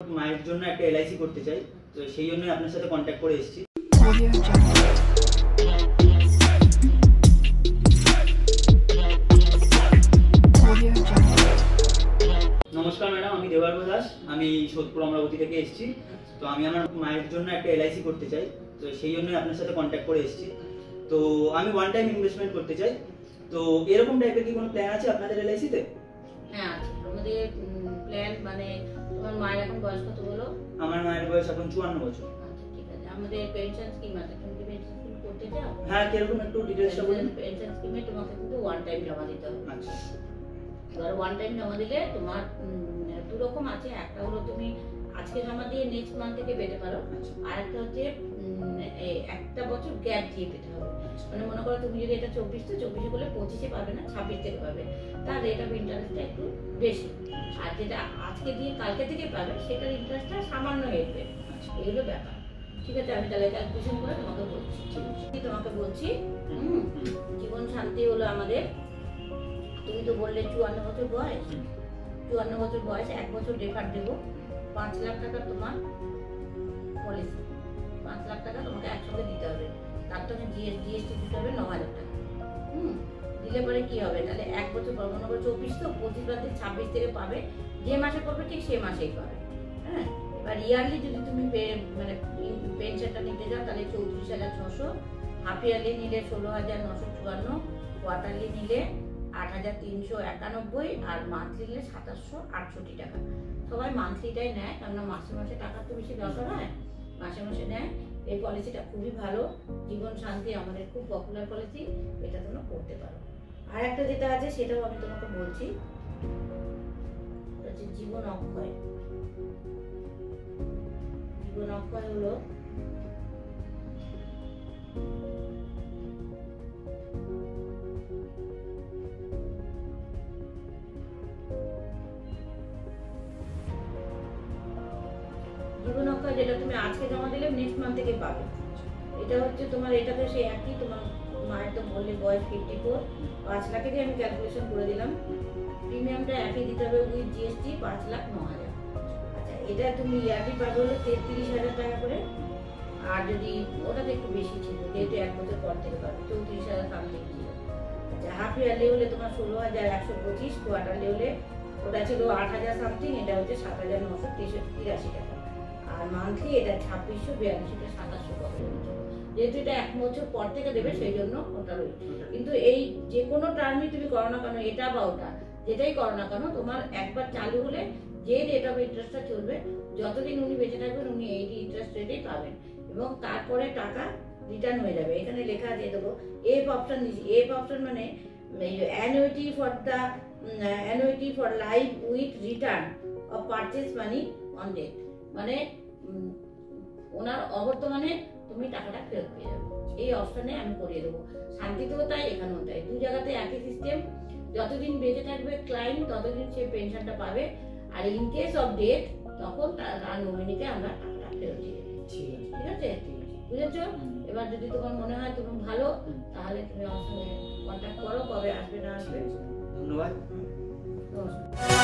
মায়ের জন্য একটা এলআইসি করতে চাই, তো সেই জন্যই আপনার সাথে কন্ট্যাক্ট করে এসেছি। নমস্কার ম্যাডাম, আমি দেবার্গ দাস, আমি সোদপুর অমরাবতী থেকে এসেছি। তো আমি আমার মায়ের জন্য একটা এলআইসি করতে চাই, তো সেই জন্যই আপনার সাথে কন্ট্যাক্ট করে এসেছি। তো আমি ওয়ান টাইম ইনভেস্টমেন্ট করতে চাই। তো এরকম টাইপের কি কোনো প্ল্যান আছে আপনাদের এলআইসিতে? হ্যাঁ আছে, আমাদের প্ল্যান মানে তোমার মায়ের এখন বয়স কত বলো? আমার মায়ের বয়স এখন 54 বছর। আচ্ছা ঠিক আছে, আমাদের পেনশন স্কিম আছে, তুমি কি পেনশন স্কিম করতে চাও? হ্যাঁ, কিরকম একটু ডিটেইলসটা বলুন। পেনশন স্কিমে তোমাকে কিন্তু ওয়ান টাইম জমা দিতে হবে। আচ্ছা, এবার ওয়ান টাইম জমা দিলে তোমার দু রকম আছে, একটা হলো তুমি আজকে জমা দিয়ে নেক্সট মান্থ থেকে পেতে পারো, আর একটা হচ্ছে একটা বছর গ্যাপ দিয়ে পেতে হবে। মানে মনে করো তুমি যদি এটা 24 করলে 25 পাবে না, 26 থেকে পাবে, তার রেট অফ ইন্টারেস্টটা একটু বেশি। আর যেটা আজকে দিয়ে কালকে থেকে পাবে সেটার ইন্টারেস্টটা সামান্য হেঁটবে। এগুলো ব্যাপার। ঠিক আছে, আমি তাহলে ক্যালকুলেশন করে তোমাকে বলছি। তোমাকে বলছি, জীবন শান্তি হলো আমাদের, তুমি তো বললে 54 বছর বয়স, 54 বছর বয়স, 1 বছর ডেফার দেবো, 5 লাখ টাকা তোমার পলিসি, 5 লাখ টাকা তোমাকে একসঙ্গে দিতে হবে। তার তো জিএসটি দিতে হবে 9,000 টাকা। দিলে পরে কি হবে, তাহলে 1 বছর পর মনে করো 24 তো 25 বাদ দিয়ে 26 থেকে পাবে, যে মাসে করবে ঠিক সেই মাসেই পাবে। হ্যাঁ, এবার ইয়ারলি যদি তুমি মানে পেনশনটা নিতে যাও তাহলে 34,600, হাফ ইয়ারলি নিলে 16,954, কোয়ার্টারলি নিলে 8,391, আর মান্থলি নিলে 2,768 টাকা। সবাই মান্থলিটাই নেয়, কেননা মাসে মাসে টাকা তো বেশি দরকার হয়, মাসে মাসে নেয়। এই পলিসিটা খুবই ভালো, জীবন শান্তি আমাদের খুব পপুলার পলিসি, এটা তোমরা করতে পারো। আর একটা যেটা আছে সেটাও আমি তোমাকে বলছি, হচ্ছে জীবন অক্ষয়। জীবন অক্ষয় হলো জীবন অক্ষয়, যেটা তুমি আজকে জমা দিলে নেক্সট মান্থ থেকে পাবে। এটা হচ্ছে তোমার, এটাতে সে একই, তোমার মায়ের তো বললে বয়স 54, 5 লাখেরই আমি ক্যালকুলেশন করে দিলাম। প্রিমিয়ামটা একই দিতে হবে উইথ জিএসটি, 5,09,000। আচ্ছা, এটা তুমি ইয়ারলি পাবে হলো 33,000 টাকা করে, আর যদি ওটাতে একটু বেশি ছিল যেহেতু 1 বছর পর থেকে পাবে, 34,000 সামথিং ছিল। আচ্ছা, হাফ ইয়ারলি হলে তোমার 16,125, কোয়ার্টারলি হলে ওটা ছিল 8,000 সামথিং, এটা হচ্ছে 7,983 টাকা, আর মান্থলি এটা 2,642, এটা 2,700 পাবে। যেহেতু এটা 1 বছর পর থেকে দেবে সেই জন্য ওটা রয়েছে। কিন্তু এই যে কোনো টার্মই তুমি করো না কেন, এটা বা ওটা যেটাই করো না কেন, তোমার একবার চালু হলে যে রেট অফ ইন্টারেস্টটা চলবে, যতদিন উনি বেঁচে থাকবেন উনি এই ইন্টারেস্ট রেটেই পাবেন, এবং তারপরে টাকা রিটার্ন হয়ে যাবে। এখানে লেখা আছে, দেখো এফ অপশন দিচ্ছি। এফ অপশন মানে annuity for life with return of purchase money on date, মানে ওনার অবর্তমানে তুমি টাকাটা ফেরত পেয়ে যাবে। এই অপশনে আমি করিয়ে দেবো। শান্তিতেও তাই, এখানেও তাই, দু জায়গাতে একই সিস্টেম। যতদিন বেঁচে থাকবে ক্লায়েন্ট ততদিন সে পেনশনটা পাবে, আর ইন কেস অফ ডেথ তখন তার নমিনিকে আমরা টাকাটা ফেরত দিয়ে দেবো। ঠিক আছে, বুঝেছো? এবার যদি তোমার মনে হয় তুমি ভালো, তাহলে তুমি আমার সঙ্গে কন্ট্যাক্ট করো, কবে আসবে না আসবে। ধন্যবাদ। নমস্কার।